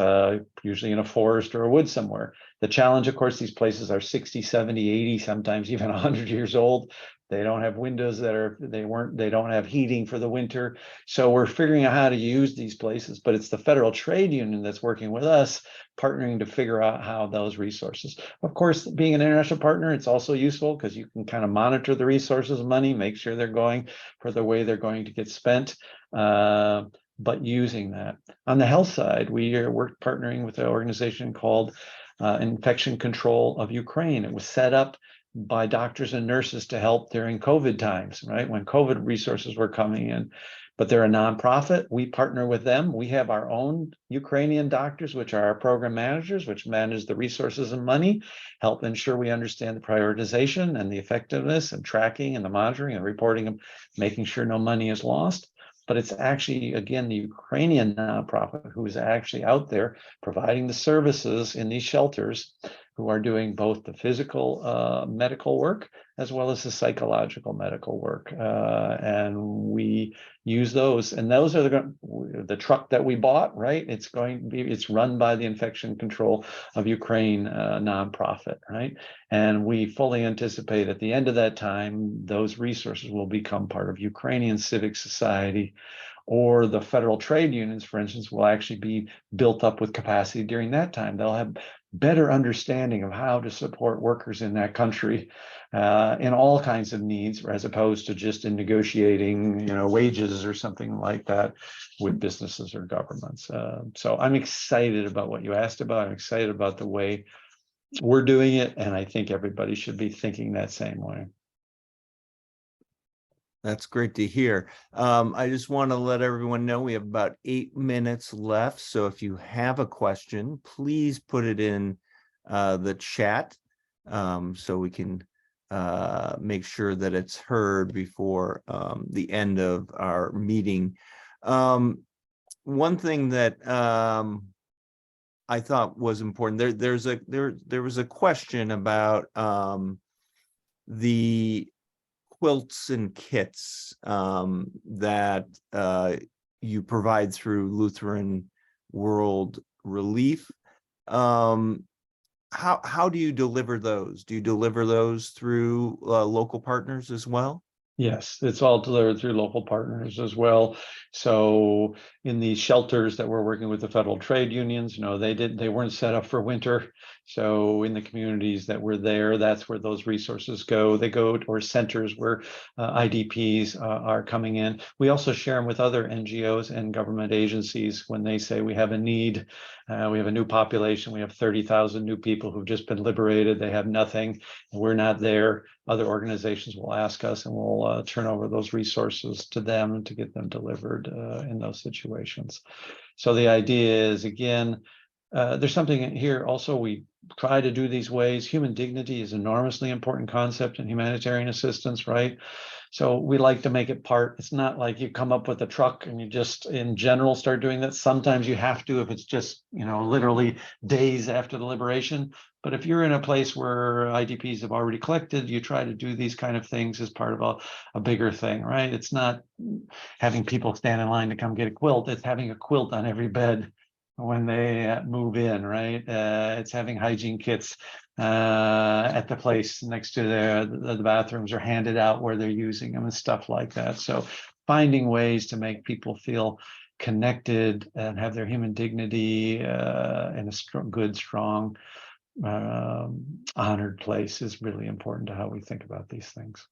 usually in a forest or a wood somewhere. The challenge, of course, these places are 60, 70, 80, sometimes even 100 years old. They don't have windows they don't have heating for the winter. So we're figuring out how to use these places, but it's the federal trade union that's working with us, partnering to figure out how those resources. Of course, being an international partner, it's also useful because you can kind of monitor the resources of money, make sure they're going for the way they're going to get spent. But using that. On the health side, we're partnering with an organization called Infection Control of Ukraine. It was set up by doctors and nurses to help during COVID times, right? When COVID resources were coming in. But they're a nonprofit. We partner with them. We have our own Ukrainian doctors, which are our program managers, which manage the resources and money, help ensure we understand the prioritization and the effectiveness and tracking and the monitoring and reporting and making sure no money is lost. But it's actually, again, the Ukrainian nonprofit who is actually out there providing the services in these shelters, who are doing both the physical medical work as well as the psychological medical work. And we use those. And those are the truck that we bought, right? It's run by the Infection Control of Ukraine nonprofit, right? And we fully anticipate at the end of that time, those resources will become part of Ukrainian civic society, or the federal trade unions, for instance, will actually be built up with capacity during that time. They'll have better understanding of how to support workers in that country in all kinds of needs, as opposed to just in negotiating, wages or something like that with businesses or governments. So I'm excited about what you asked about. I'm excited about the way we're doing it, and I think everybody should be thinking that same way. That's great to hear. I just want to let everyone know we have about 8 minutes left. So if you have a question, please put it in the chat so we can make sure that it's heard before the end of our meeting. One thing that I thought was important, there was a question about the quilts and kits that you provide through Lutheran World Relief. How do you deliver those? Do you deliver those through local partners as well? Yes, it's all delivered through local partners as well. So in these shelters that we're working with the federal trade unions, they weren't set up for winter. So in the communities that were there, that's where those resources go. They go to centers where IDPs are coming in. We also share them with other NGOs and government agencies when they say we have a need. We have a new population. We have 30,000 new people who've just been liberated. They have nothing. We're not there. Other organizations will ask us, and we'll turn over those resources to them to get them delivered in those situations. So the idea is, again, there's something here also we try to do these ways. Human dignity is an enormously important concept in humanitarian assistance, right? So we like to make it part. It's not like you come up with a truck and you just in general start doing that. Sometimes you have to if it's just, literally days after the liberation. But if you're in a place where IDPs have already collected, you try to do these kind of things as part of a bigger thing, right? It's not having people stand in line to come get a quilt. It's having a quilt on every bed when they move in, right? It's having hygiene kits at the place next to the bathrooms are handed out where they're using them and stuff like that. So finding ways to make people feel connected and have their human dignity in a good, strong, honored place is really important to how we think about these things.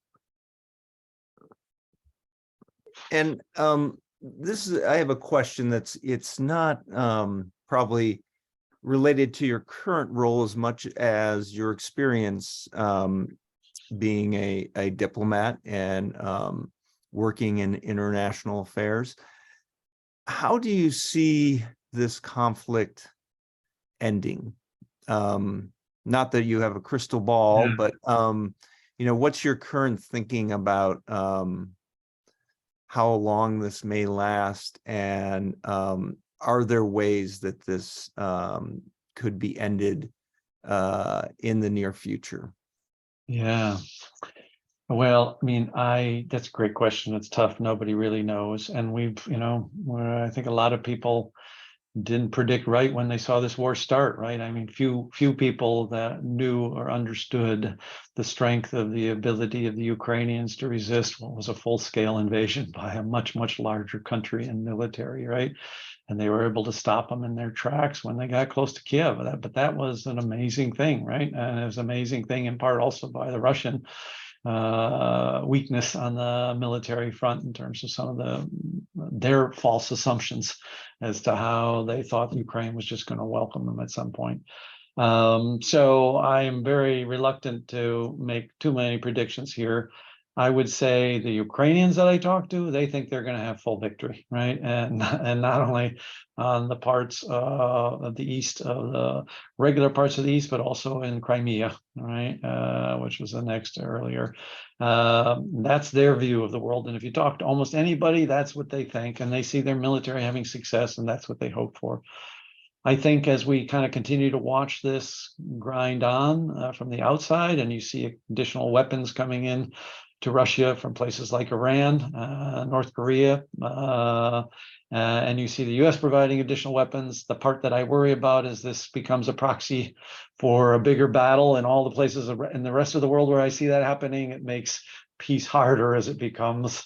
And I have a question it's not probably related to your current role as much as your experience being a diplomat and working in international affairs. How do you see this conflict ending? Not that you have a crystal ball, but what's your current thinking about how long this may last, and are there ways that this could be ended in the near future? Yeah. Well, I mean, that's a great question. It's tough. Nobody really knows. And I think a lot of people didn't predict right when they saw this war start, right? I mean, few people that knew or understood the strength of the ability of the Ukrainians to resist what was a full-scale invasion by a much, much larger country and military, right? And they were able to stop them in their tracks when they got close to Kiev. But that was an amazing thing, right? And it was an amazing thing in part also by the Russian weakness on the military front in terms of some of their false assumptions as to how they thought Ukraine was just going to welcome them at some point. So I am very reluctant to make too many predictions here. I would say the Ukrainians that I talk to, they think they're going to have full victory, right? And not only on the parts of the east, of the regular parts of the east, but also in Crimea, right? Which was the next earlier. That's their view of the world. And if you talk to almost anybody, that's what they think. And they see their military having success, and that's what they hope for. I think as we kind of continue to watch this grind on from the outside, and you see additional weapons coming in to Russia from places like Iran, North Korea, and you see the US providing additional weapons. The part that I worry about is this becomes a proxy for a bigger battle in all the places in the rest of the world where I see that happening. It makes peace harder as it becomes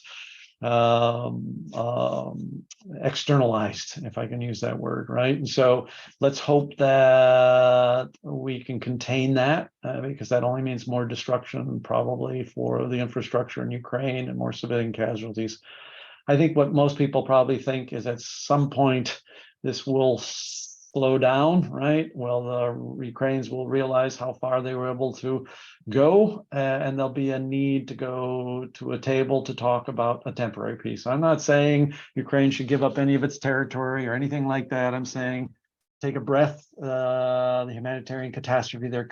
externalized, if I can use that word, right? And so let's hope that we can contain that because that only means more destruction probably for the infrastructure in Ukraine and more civilian casualties. I think what most people probably think is at some point this will slow down, right? Well, the Ukrainians will realize how far they were able to go, and there'll be a need to go to a table to talk about a temporary peace. I'm not saying Ukraine should give up any of its territory or anything like that. I'm saying take a breath. The humanitarian catastrophe their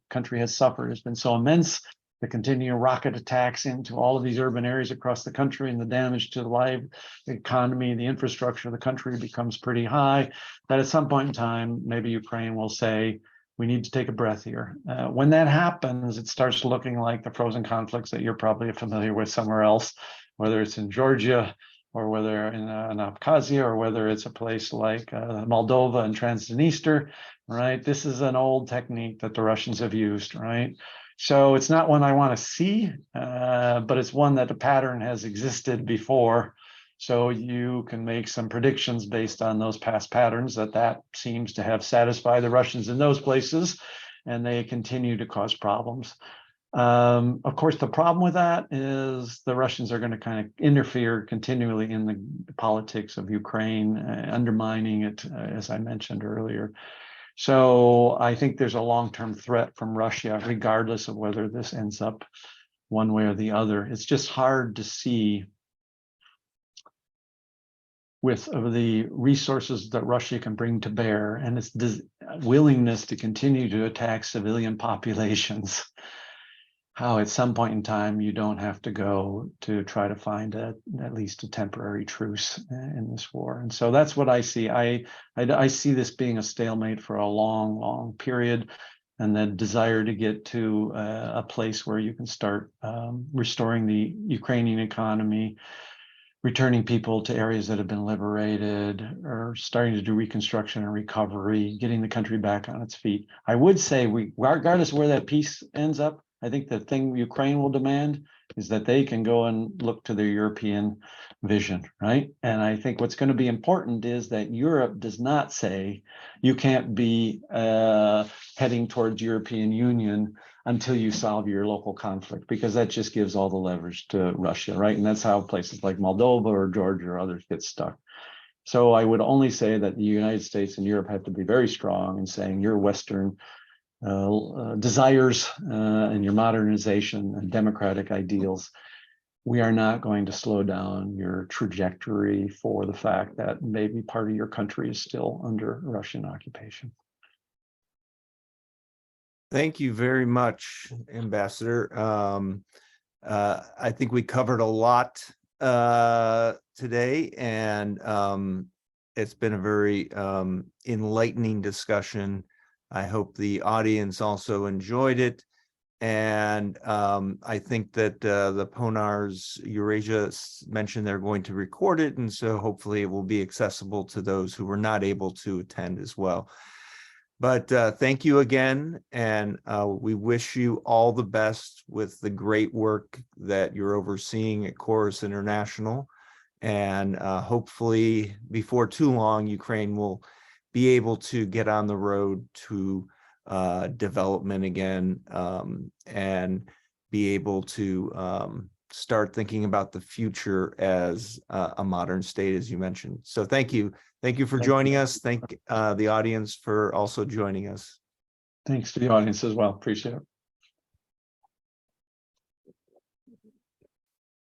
country has suffered has been so immense. The continuing rocket attacks into all of these urban areas across the country and the damage to the live economy, the infrastructure of the country becomes pretty high. That at some point in time, maybe Ukraine will say, we need to take a breath here. When that happens, it starts looking like the frozen conflicts that you're probably familiar with somewhere else, whether it's in Georgia or whether in Abkhazia or whether it's a place like Moldova and Transnistria, right? This is an old technique that the Russians have used, right? So it's not one I want to see, but it's one that the pattern has existed before. So you can make some predictions based on those past patterns that seems to have satisfied the Russians in those places, and they continue to cause problems. Of course, the problem with that is the Russians are going to kind of interfere continually in the politics of Ukraine, undermining it, as I mentioned earlier. So I think there's a long-term threat from Russia, regardless of whether this ends up one way or the other. It's just hard to see with the resources that Russia can bring to bear and its willingness to continue to attack civilian populations, how at some point in time you don't have to go to try to find at least a temporary truce in this war. And so that's what I see. I see this being a stalemate for a long, long period, and the desire to get to a place where you can start restoring the Ukrainian economy, returning people to areas that have been liberated, or starting to do reconstruction and recovery, getting the country back on its feet. I would say, regardless of where that peace ends up, I think the thing Ukraine will demand is that they can go and look to their European vision, right? And I think what's going to be important is that Europe does not say you can't be heading towards European Union until you solve your local conflict, because that just gives all the leverage to Russia, right? And that's how places like Moldova or Georgia or others get stuck. So I would only say that the United States and Europe have to be very strong in saying your Western desires and your modernization and democratic ideals, we are not going to slow down your trajectory for the fact that maybe part of your country is still under Russian occupation. Thank you very much, Ambassador. I think we covered a lot today, and it's been a very enlightening discussion. I hope the audience also enjoyed it. And I think that the Ponars Eurasia mentioned they're going to record it, and so hopefully it will be accessible to those who were not able to attend as well. But thank you again, and we wish you all the best with the great work that you're overseeing at Corus International. And hopefully before too long, Ukraine will be able to get on the road to development again, and be able to start thinking about the future as a modern state, as you mentioned. So thank you. Thank you for joining us. Thank the audience for also joining us. Thanks to the audience as well. Appreciate it.